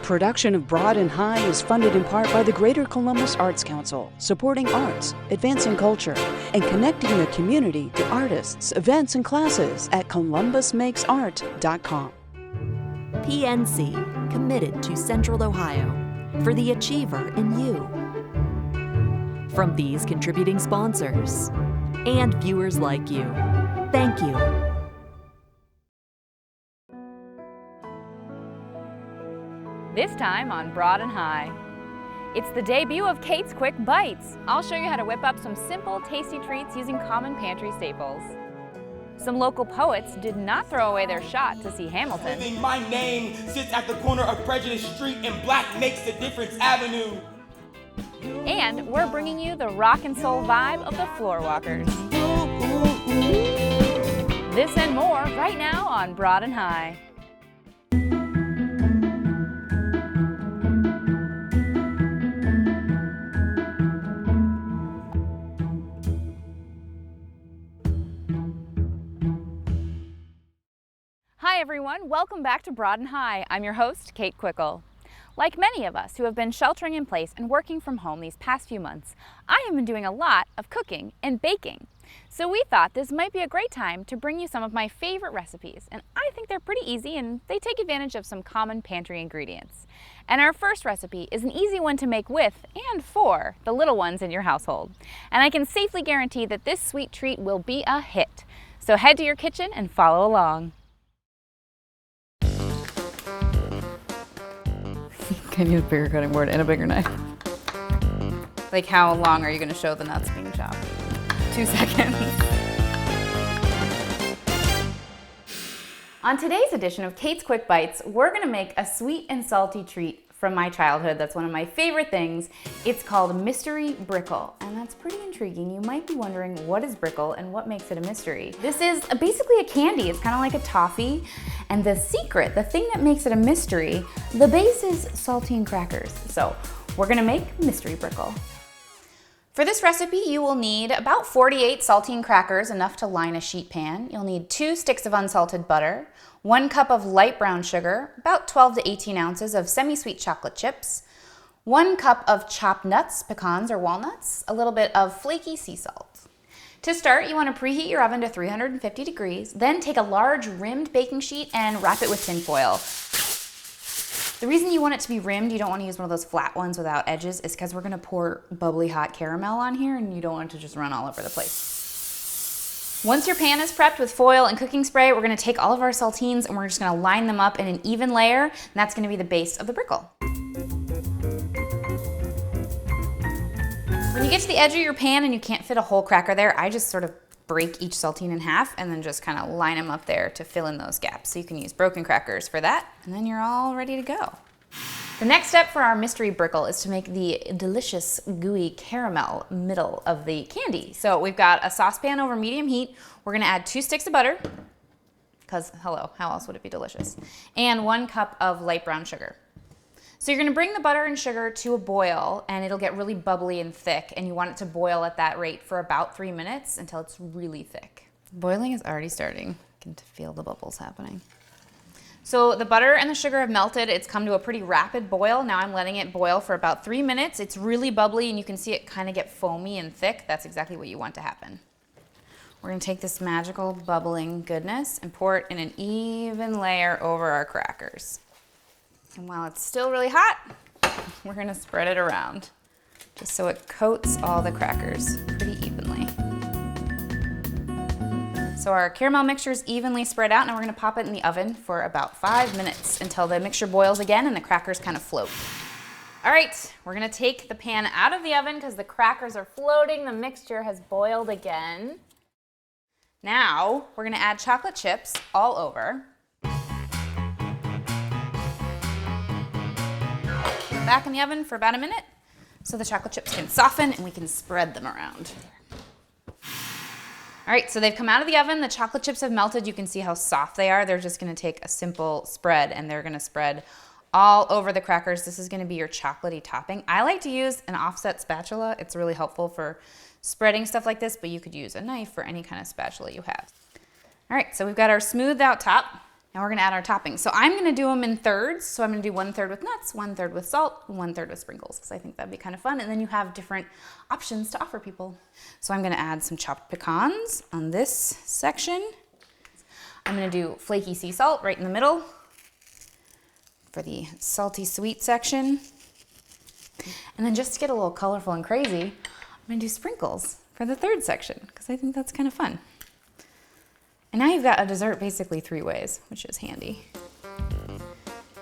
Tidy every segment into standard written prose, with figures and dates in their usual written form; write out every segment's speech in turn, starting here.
Production of Broad and High is funded in part by the Greater Columbus Arts Council, supporting arts, advancing culture, and connecting the community to artists, events, and classes at columbusmakesart.com. PNC, committed to Central Ohio, for the achiever in you. From these contributing sponsors and viewers like you, thank you. This time on Broad and High. It's the debut of Kate's Quick Bites. I'll show you how to whip up some simple, tasty treats using common pantry staples. Some local poets did not throw away their shot to see Hamilton. My name sits at the corner of Prejudice Street and Black Makes the Difference Avenue. And we're bringing you the rock and soul vibe of the Floorwalkers. This and more right now on Broad and High. Hi everyone, welcome back to Broad and High. I'm your host, Kate Quickle. Like many of us who have been sheltering in place and working from home these past few months, I have been doing a lot of cooking and baking. So we thought this might be a great time to bring you some of my favorite recipes, and I think they're pretty easy and they take advantage of some common pantry ingredients. And our first recipe is an easy one to make with and for the little ones in your household. And I can safely guarantee that this sweet treat will be a hit. So head to your kitchen and follow along. Can you use a bigger cutting board and a bigger knife? Like, how long are you going to show the nuts being chopped? 2 seconds. On today's edition of Kate's Quick Bites, we're going to make a sweet and salty treat from my childhood. That's one of my favorite things. It's called Mystery Brickle, and that's pretty intriguing. You might be wondering, what is brickle and what makes it a mystery? This is basically a candy. It's kind of like a toffee, and the secret, the thing that makes it a mystery, the base is saltine crackers. So we're gonna make Mystery Brickle. For this recipe, you will need about 48 saltine crackers, enough to line a sheet pan. You'll need 2 sticks of unsalted butter, 1 cup of light brown sugar, about 12 to 18 ounces of semi-sweet chocolate chips, 1 cup of chopped nuts, pecans or walnuts, a little bit of flaky sea salt. To start, you want to preheat your oven to 350 degrees, then take a large rimmed baking sheet and wrap it with tin foil. The reason you want it to be rimmed, you don't want to use one of those flat ones without edges, is because we're going to pour bubbly hot caramel on here and you don't want it to just run all over the place. Once your pan is prepped with foil and cooking spray, we're going to take all of our saltines and we're just going to line them up in an even layer, and that's going to be the base of the brickle. When you get to the edge of your pan and you can't fit a whole cracker there, I just sort of break each saltine in half and then just kind of line them up there to fill in those gaps. So you can use broken crackers for that, and then you're all ready to go. The next step for our mystery brickle is to make the delicious gooey caramel middle of the candy. So we've got a saucepan over medium heat. We're gonna add 2 sticks of butter, because hello, how else would it be delicious? And 1 cup of light brown sugar. So you're gonna bring the butter and sugar to a boil and it'll get really bubbly and thick, and you want it to boil at that rate for about 3 minutes until it's really thick. Boiling is already starting. You can feel the bubbles happening. So the butter and the sugar have melted. It's come to a pretty rapid boil. Now I'm letting it boil for about 3 minutes. It's really bubbly and you can see it kind of get foamy and thick. That's exactly what you want to happen. We're gonna take this magical bubbling goodness and pour it in an even layer over our crackers. And while it's still really hot, we're gonna spread it around just so it coats all the crackers pretty evenly. So our caramel mixture is evenly spread out. Now we're gonna pop it in the oven for about 5 minutes until the mixture boils again and the crackers kind of float. All right, we're gonna take the pan out of the oven because the crackers are floating. The mixture has boiled again. Now we're gonna add chocolate chips all over. Back in the oven for about a minute so the chocolate chips can soften and we can spread them around. All right, so they've come out of the oven. The chocolate chips have melted. You can see how soft they are. They're just gonna take a simple spread and they're gonna spread all over the crackers. This is gonna be your chocolatey topping. I like to use an offset spatula. It's really helpful for spreading stuff like this, but you could use a knife or any kind of spatula you have. All right, so we've got our smoothed out top. Now we're gonna add our toppings. So I'm gonna do them in thirds. So I'm gonna do 1/3 with nuts, 1/3 with salt, and 1/3 with sprinkles, because I think that'd be kind of fun. And then you have different options to offer people. So I'm gonna add some chopped pecans on this section. I'm gonna do flaky sea salt right in the middle for the salty sweet section. And then just to get a little colorful and crazy, I'm gonna do sprinkles for the third section, because I think that's kind of fun. And now you've got a dessert basically 3 ways, which is handy.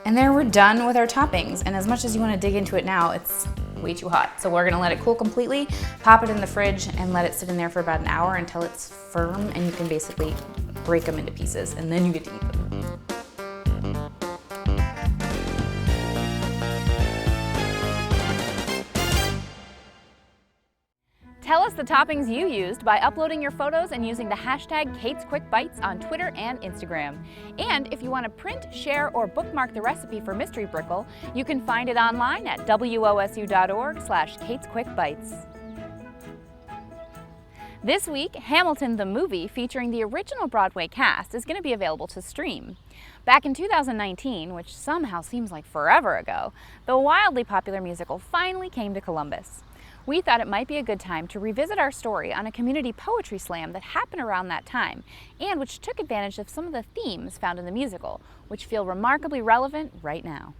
And there we're done with our toppings. And as much as you want to dig into it now, it's way too hot. So we're gonna let it cool completely, pop it in the fridge, and let it sit in there for about an hour until it's firm, and you can basically break them into pieces, and then you get to eat them. Tell us the toppings you used by uploading your photos and using the hashtag Kate's Quick Bites on Twitter and Instagram. And if you want to print, share, or bookmark the recipe for Mystery Brickle, you can find it online at wosu.org/Kate's Quick Bites. This week, Hamilton the movie, featuring the original Broadway cast, is going to be available to stream. Back in 2019, which somehow seems like forever ago, the wildly popular musical finally came to Columbus. We thought it might be a good time to revisit our story on a community poetry slam that happened around that time, and which took advantage of some of the themes found in the musical, which feel remarkably relevant right now.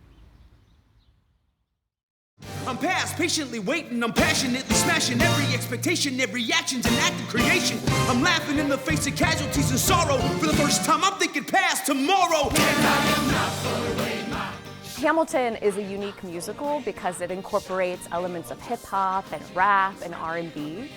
I'm past patiently waiting, I'm passionately smashing every expectation, every action's an act of creation. I'm laughing in the face of casualties and sorrow. For the first time, I'm thinking past tomorrow. Hamilton is a unique musical because it incorporates elements of hip hop and rap and R&B.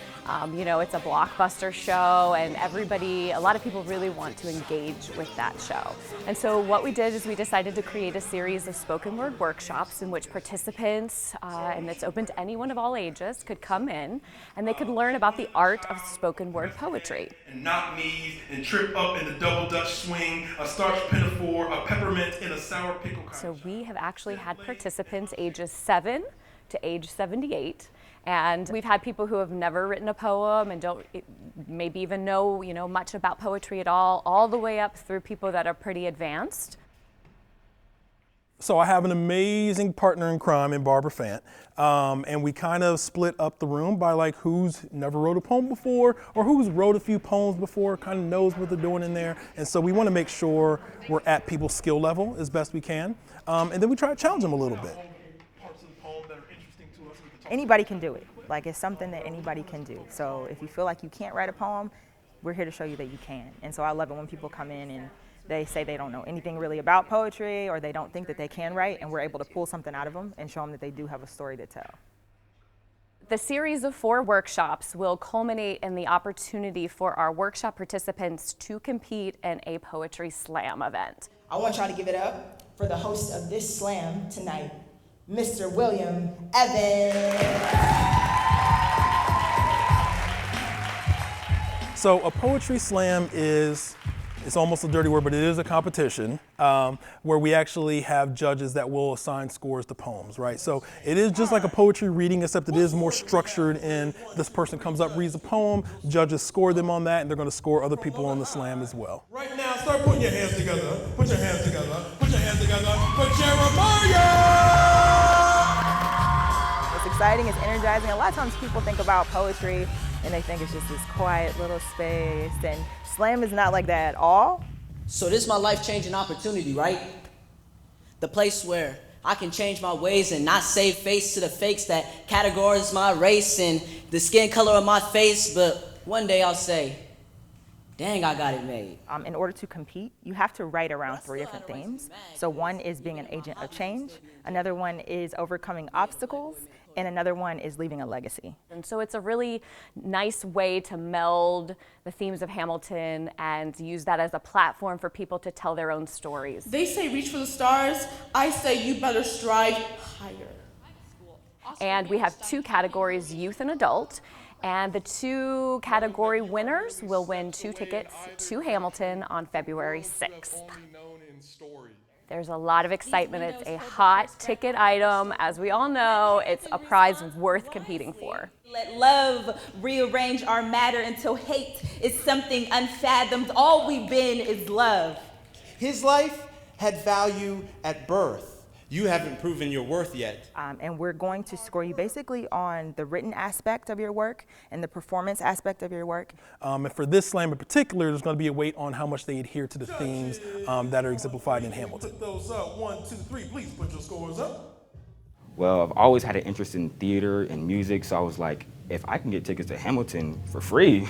You know, it's a blockbuster show, and a lot of people really want to engage with that show. And so what we did is we decided to create a series of spoken word workshops in which participants, and it's open to anyone of all ages, could come in and they could learn about the art of spoken word poetry. And knock knees and trip up in the double Dutch swing, a starch pinafore, a peppermint, and a sour pickle. So we have actually had participants ages 7 to age 78. And we've had people who have never written a poem and don't maybe even know, much about poetry at all the way up through people that are pretty advanced. So I have an amazing partner in crime in Barbara Fant, and we kind of split up the room by like who's never wrote a poem before or who's wrote a few poems before, kind of knows what they're doing in there. And so we want to make sure we're at people's skill level as best we can, and then we try to challenge them a little bit. Anybody can do it. Like, it's something that anybody can do. So if you feel like you can't write a poem, we're here to show you that you can. And so I love it when people come in and they say they don't know anything really about poetry, or they don't think that they can write, and we're able to pull something out of them and show them that they do have a story to tell. The series of 4 workshops will culminate in the opportunity for our workshop participants to compete in a poetry slam event. I want y'all to give it up for the host of this slam tonight, Mr. William Evans. So a poetry slam it's almost a dirty word, but it is a competition where we actually have judges that will assign scores to poems, right? So it is just like a poetry reading, except it is more structured in this person comes up, reads a poem, judges score them on that, and they're going to score other people on the slam as well. Right now, start putting your hands together. Put your hands together. Put your hands together for Jeremiah! It's exciting, it's energizing. A lot of times people think about poetry and they think it's just this quiet little space, and slam is not like that at all. So this is my life-changing opportunity, right? The place where I can change my ways and not save face to the fakes that categorize my race and the skin color of my face, but one day I'll say, dang, I got it made. In order to compete, you have to write around 3 different themes. So one is being an agent of change, another one is overcoming obstacles, and another one is leaving a legacy. And so it's a really nice way to meld the themes of Hamilton and use that as a platform for people to tell their own stories. They say reach for the stars. I say you better strive higher. And we have 2 categories, youth and adult. And the 2 category winners will win 2 tickets to Hamilton on February 6th. There's a lot of excitement. It's a hot ticket item. As we all know, it's a prize worth competing for. Let love rearrange our matter until hate is something unfathomed. All we've been is love. His life had value at birth. You haven't proven your worth yet. And we're going to score you basically on the written aspect of your work and the performance aspect of your work. And for this slam in particular, there's going to be a weight on how much they adhere to the themes that are exemplified in Hamilton. Put those up. 1, 2, 3. Please put your scores up. Well, I've always had an interest in theater and music, so I was like, if I can get tickets to Hamilton for free,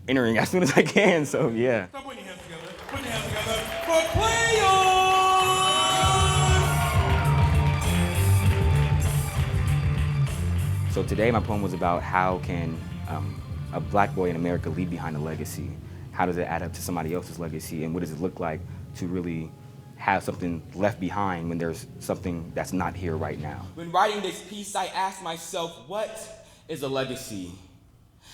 entering as soon as I can, so yeah. Stop putting your hands together. Put your hands together for Play-On! So today my poem was about how can a black boy in America leave behind a legacy? How does it add up to somebody else's legacy? And what does it look like to really have something left behind when there's something that's not here right now? When writing this piece, I asked myself, what is a legacy?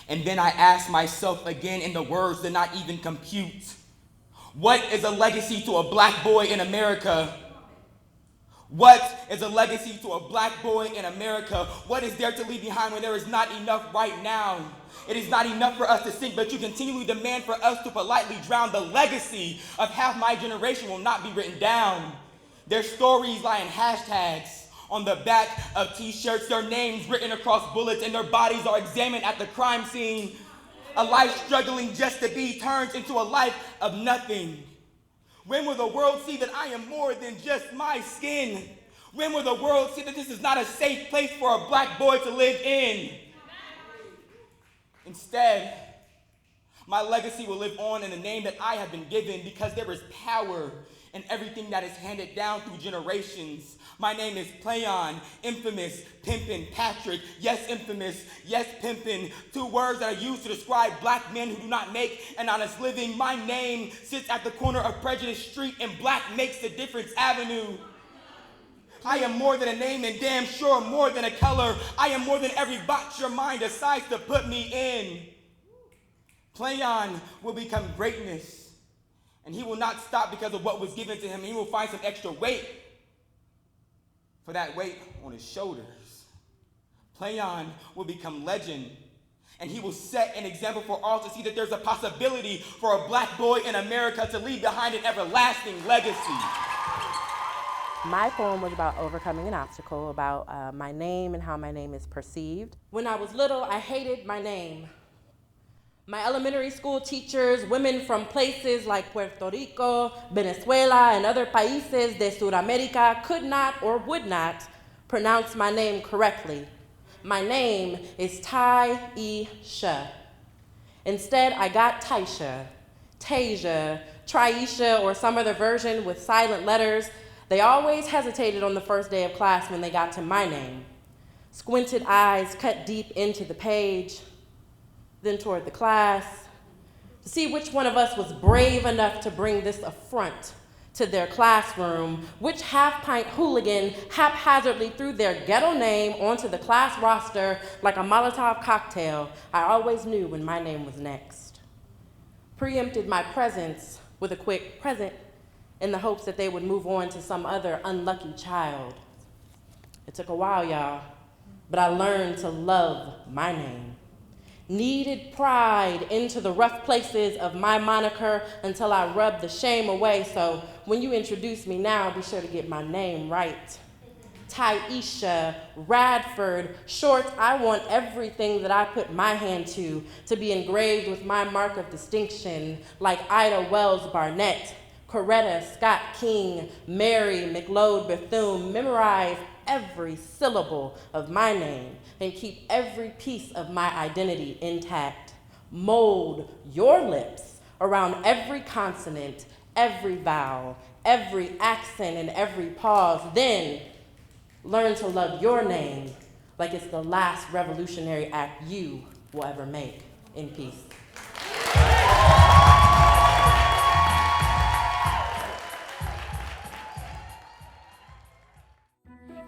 And then I asked myself again in the words that not even compute. What is a legacy to a black boy in America? What is a legacy to a black boy in America? What is there to leave behind when there is not enough right now? It is not enough for us to sing, but you continually demand for us to politely drown. The legacy of half my generation will not be written down. Their stories lie in hashtags on the back of t-shirts, their names written across bullets, and their bodies are examined at the crime scene. A life struggling just to be turns into a life of nothing. When will the world see that I am more than just my skin? When will the world see that this is not a safe place for a black boy to live in? Instead, my legacy will live on in the name that I have been given, because there is power in everything that is handed down through generations. My name is Play-On, infamous, pimpin', Patrick, yes infamous, yes pimpin', 2 words that are used to describe black men who do not make an honest living. My name sits at the corner of Prejudice Street and Black Makes the Difference Avenue. I am more than a name and damn sure more than a color. I am more than every box your mind decides to put me in. Play-On will become greatness, and he will not stop because of what was given to him. He will find some extra weight for that weight on his shoulders. Play-On will become legend, and he will set an example for all to see that there's a possibility for a black boy in America to leave behind an everlasting legacy. My poem was about overcoming an obstacle, about my name and how my name is perceived. When I was little, I hated my name. My elementary school teachers, women from places like Puerto Rico, Venezuela, and other países de Sudamérica could not or would not pronounce my name correctly. My name is Tyisha. Instead, I got Taisha, Tasia, Triisha, or some other version with silent letters. They always hesitated on the first day of class when they got to my name. Squinted eyes cut deep into the page, then toward the class, to see which one of us was brave enough to bring this affront to their classroom, which half-pint hooligan haphazardly threw their ghetto name onto the class roster like a Molotov cocktail. I always knew when my name was next. Preempted my presence with a quick present in the hopes that they would move on to some other unlucky child. It took a while, y'all, but I learned to love my name. Kneaded pride into the rough places of my moniker until I rubbed the shame away. So when you introduce me now, be sure to get my name right. Tyisha Radford. Short, I want everything that I put my hand to be engraved with my mark of distinction, like Ida Wells Barnett, Coretta Scott King, Mary McLeod Bethune. Memorize every syllable of my name and keep every piece of my identity intact. Mold your lips around every consonant, every vowel, every accent, and every pause. Then learn to love your name like it's the last revolutionary act you will ever make. In peace.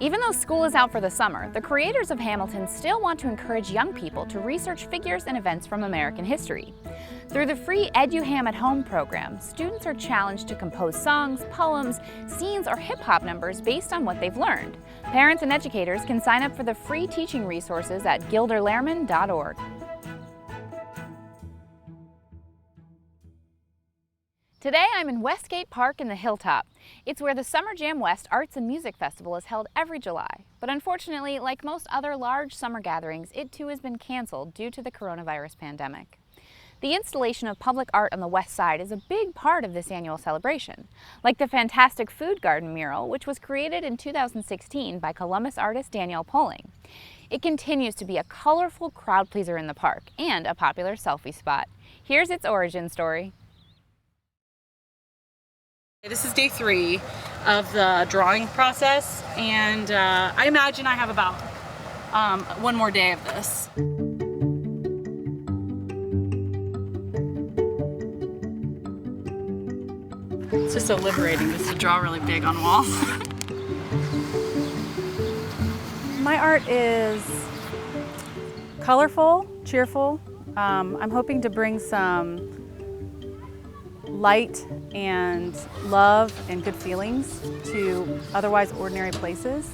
Even though school is out for the summer, the creators of Hamilton still want to encourage young people to research figures and events from American history. Through the free EduHam at Home program, students are challenged to compose songs, poems, scenes, or hip-hop numbers based on what they've learned. Parents and educators can sign up for the free teaching resources at gilderlehrman.org. Today I'm in Westgate Park in the Hilltop. It's where the Summer Jam West Arts and Music Festival is held every July. But unfortunately, like most other large summer gatherings, it too has been canceled due to the coronavirus pandemic. The installation of public art on the west side is a big part of this annual celebration, like the fantastic Food Garden mural, which was created in 2016 by Columbus artist Danielle Poling. It continues to be a colorful crowd pleaser in the park and a popular selfie spot. Here's its origin story. This is day 3 of the drawing process, and I imagine I have about one more day of this. It's just so liberating just to draw really big on walls. My art is colorful, cheerful. I'm hoping to bring some light and love and good feelings to otherwise ordinary places.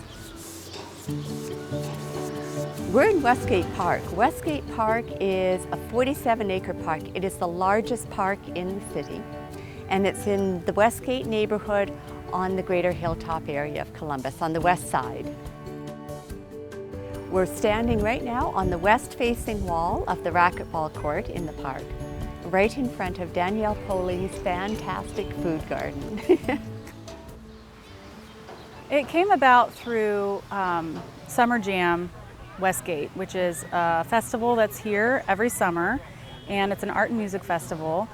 We're in Westgate Park. Westgate Park is a 47-acre park. It is the largest park in the city, and it's in the Westgate neighborhood on the greater Hilltop area of Columbus, on the west side. We're standing right now on the west-facing wall of the racquetball court in the park, right in front of Danielle Poling's fantastic food garden. It came about through Summer Jam Westgate, which is a festival that's here every summer, and it's an art and music festival.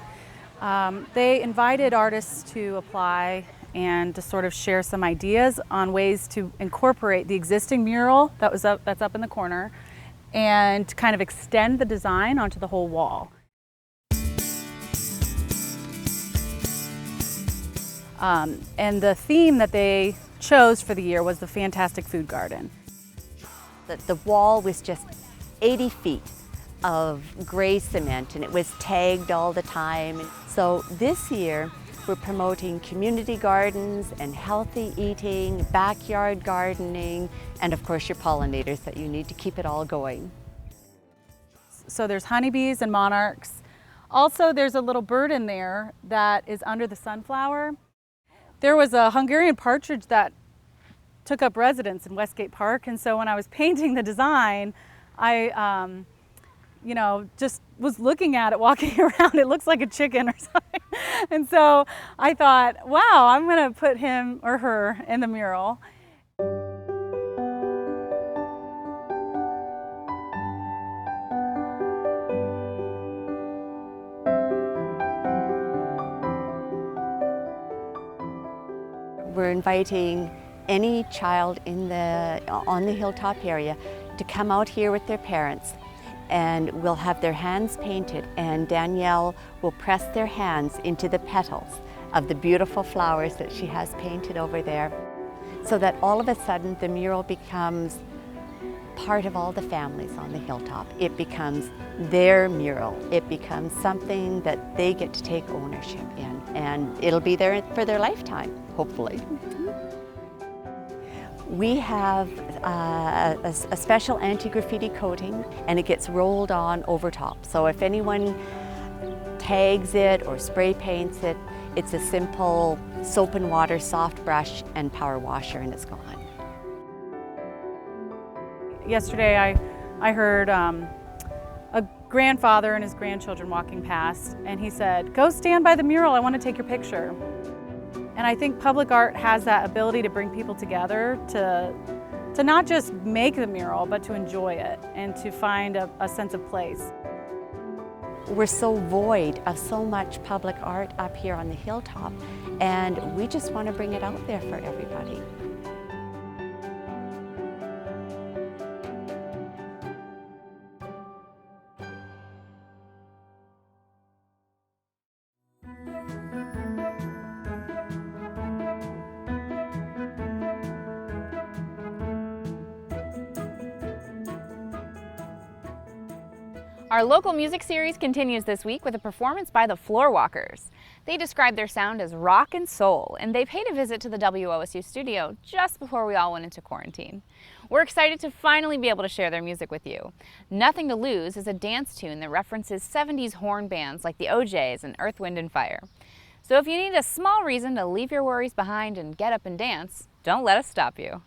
They invited artists to apply and to sort of share some ideas on ways to incorporate the existing mural that's up in the corner and kind of extend the design onto the whole wall. And the theme that they chose for the year was the Fantastic Food Garden. The wall was just 80 feet of gray cement, and it was tagged all the time. So this year we're promoting community gardens and healthy eating, backyard gardening, and of course your pollinators that you need to keep it all going. So there's honeybees and monarchs. Also there's a little bird in there that is under the sunflower. There was a Hungarian partridge that took up residence in Westgate Park, and so when I was painting the design, I just was looking at it walking around. It looks like a chicken or something. And so I thought, wow, I'm gonna put him or her in the mural. We're inviting any child on the Hilltop area to come out here with their parents, and we'll have their hands painted, and Danielle will press their hands into the petals of the beautiful flowers that she has painted over there, so that all of a sudden the mural becomes part of all the families on the Hilltop. It becomes their mural. It becomes something that they get to take ownership in, and it'll be there for their lifetime, hopefully. We have a special anti-graffiti coating, and it gets rolled on over top. So if anyone tags it or spray paints it, it's a simple soap and water soft brush and power washer, and it's gone. Yesterday I heard a grandfather and his grandchildren walking past, and he said, "Go stand by the mural, I want to take your picture." And I think public art has that ability to bring people together to not just make the mural, but to enjoy it and to find a sense of place. We're so void of so much public art up here on the Hilltop, and we just want to bring it out there for everybody. Our local music series continues this week with a performance by the Floorwalkers. They describe their sound as rock and soul, and they paid a visit to the WOSU studio just before we all went into quarantine. We're excited to finally be able to share their music with you. Nothing to Lose is a dance tune that references 70s horn bands like the OJs and Earth, Wind & Fire. So if you need a small reason to leave your worries behind and get up and dance, don't let us stop you.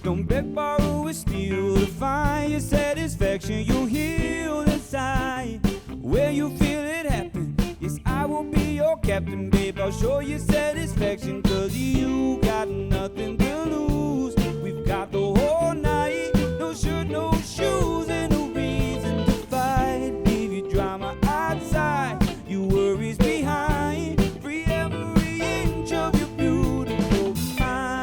Don't beg, borrow, or steal to find your satisfaction. You'll heal inside where you feel it happen. Yes, I will be your captain, babe. I'll show you satisfaction, 'cause you got nothing to lose. We've got the whole night. No shirt, no shoes, and no reason to fight. Leave your drama outside, your worries behind. Free every inch of your beautiful mind.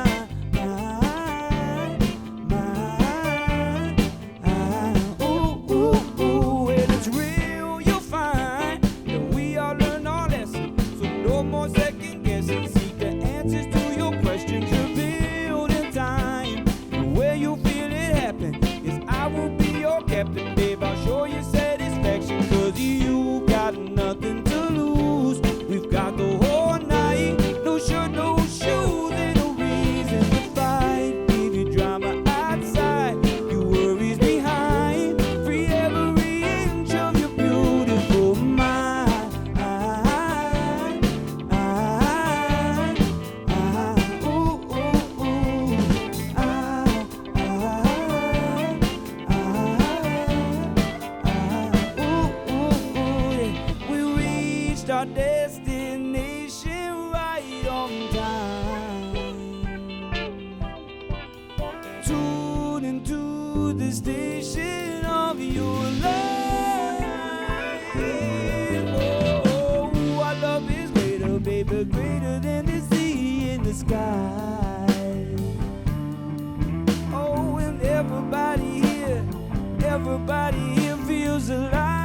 Captain, babe, I'll show you satisfaction, 'cause you got nothing to lose. We've got the whole night. No shirt, no shoes, and no reason to fight. Leave your drama outside, your worries behind. Free every inch of your beautiful mind. Our destination right on time. Tune into the station of your life. Oh, our love is greater, baby, greater than the sea in the sky. Oh, and everybody here feels alive.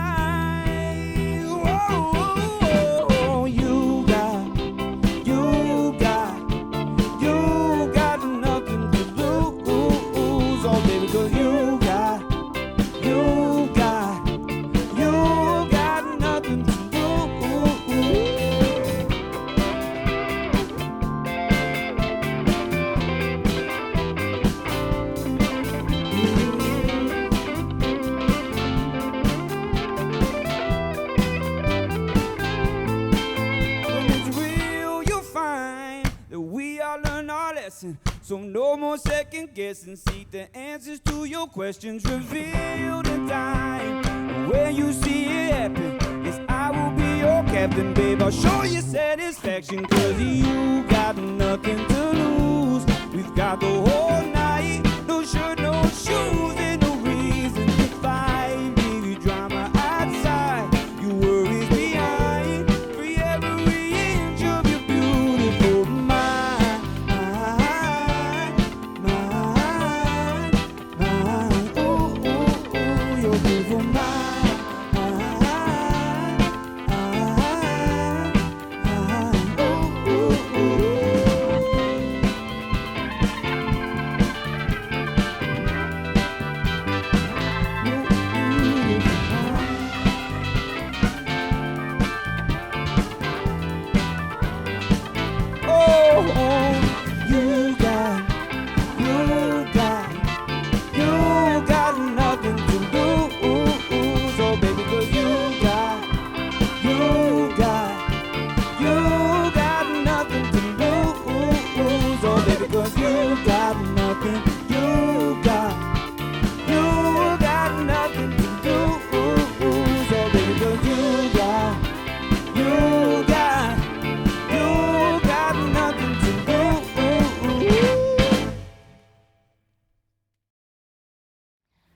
So no more second guessing, seek the answers to your questions revealed in time. Where you see it happen, yes, I will be your captain, babe. I'll show you satisfaction, 'cause you got nothing to lose. We've got the whole night. No shirt, no shoes, and no reason to fight. Leave your drama outside, your worries behind. Free every inch of your beautiful mind.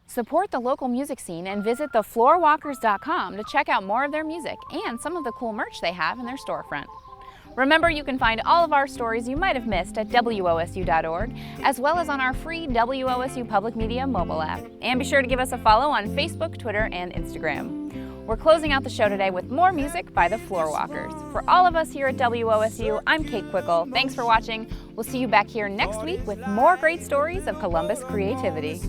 Support the local music scene and visit thefloorwalkers.com to check out more of their music and some of the cool merch they have in their storefront. Remember, you can find all of our stories you might have missed at WOSU.org, as well as on our free WOSU Public Media mobile app. And be sure to give us a follow on Facebook, Twitter, and Instagram. We're closing out the show today with more music by the Floorwalkers. For all of us here at WOSU, I'm Kate Quickle. Thanks for watching. We'll see you back here next week with more great stories of Columbus creativity.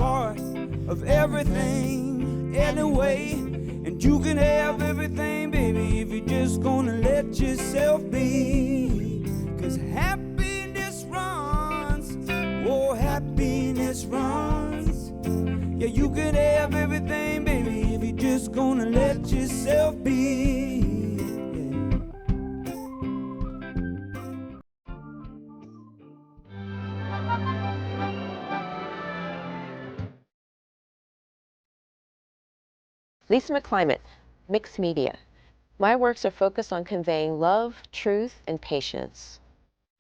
part of everything anyway. And you can have everything, baby, if you're just gonna let yourself be. 'Cause happiness runs, oh, happiness runs. Yeah, you can have everything, baby, if you're just gonna let yourself be. Lisa McClimate, Mixed Media. My works are focused on conveying love, truth, and patience.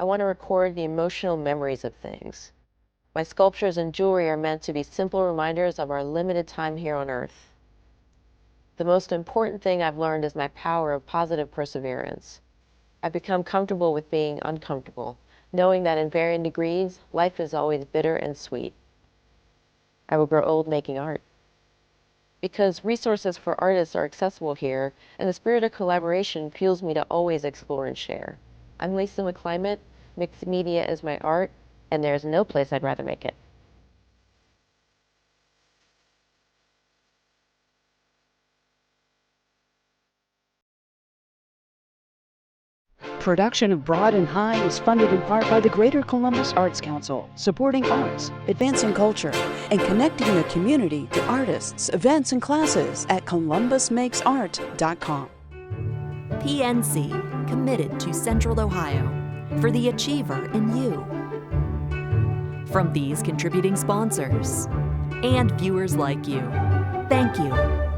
I want to record the emotional memories of things. My sculptures and jewelry are meant to be simple reminders of our limited time here on Earth. The most important thing I've learned is my power of positive perseverance. I've become comfortable with being uncomfortable, knowing that in varying degrees, life is always bitter and sweet. I will grow old making art. Because resources for artists are accessible here, and the spirit of collaboration fuels me to always explore and share. I'm Lisa McClimate, Mixed Media is my art, and there's no place I'd rather make it. Production of Broad and High is funded in part by the Greater Columbus Arts Council, supporting arts, advancing culture, and connecting the community to artists, events, and classes at columbusmakesart.com. PNC, committed to Central Ohio, for the achiever in you. From these contributing sponsors and viewers like you, thank you.